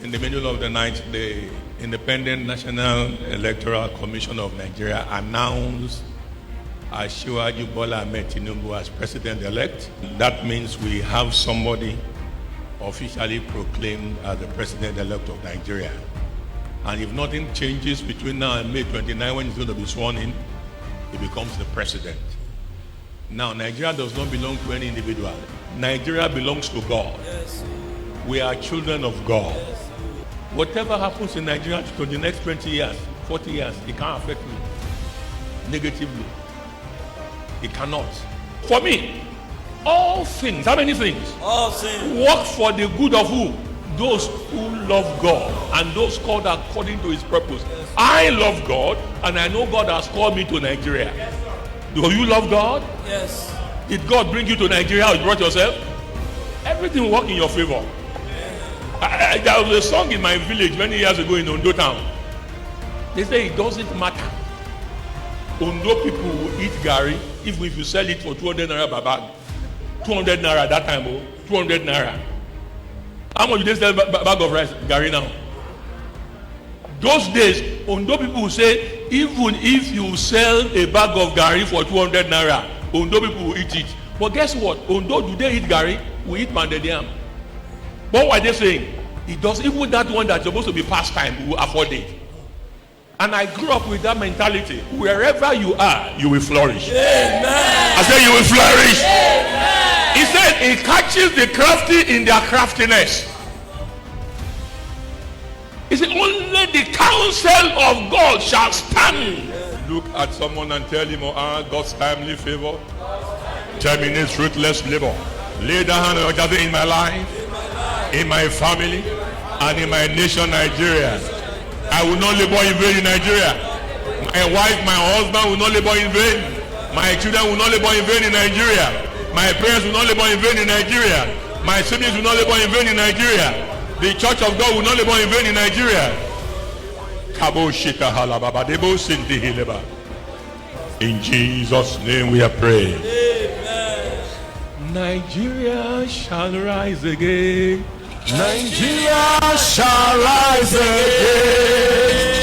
In the middle of the night, the Independent National Electoral Commission of Nigeria announced Asiwaju Bola Ahmed Tinubu as president-elect. That means we have somebody officially proclaimed as the president-elect of Nigeria. And if nothing changes between now and May 29, when he's going to be sworn in, he becomes the president. Now, Nigeria does not belong to any individual. Nigeria belongs to God. Yes. We are children of God. Whatever happens in Nigeria for the next 20 years, 40 years, it can't affect me negatively. It cannot. For me, all things, how many things? All things Work for the good of who? Those who love God and those called according to his purpose. Yes. I love God and I know God has called me to Nigeria. Do you love God? Yes. Did God bring you to Nigeria or you brought yourself? Everything work in your favor. There was a song in my village many years ago in Ondo town. They say it doesn't matter. Ondo people will eat gari if you sell it for 200 naira per bag. 200 naira that time, 200 naira. How much do they sell bag of rice gari now? Those days, Ondo people will say, even if you sell a bag of gari for 200 naira, Ondo people will eat it. But guess what? Ondo, do they eat gari? We eat pounded yam. What were they saying? It does, even that one that's supposed to be pastime, we will afford it. And I grew up with that mentality. Wherever you are, you will flourish. Amen. I said you will flourish. Amen. He said he catches the crafty in their craftiness. He said only the counsel of God shall stand. Look at someone and tell him, God's timely favor terminates ruthless labor. Lay the hand on your in my life, in my family, and in my nation, Nigeria. I will not labor in vain in Nigeria. My wife, my husband will not labor in vain. My children will not labor in vain in Nigeria. My parents will not labor in vain in Nigeria. My siblings will not labor in vain in Nigeria. The church of God will not labor in vain in Nigeria. In Jesus' name we are praying. Amen. Nigeria shall rise again. Nigeria shall rise again.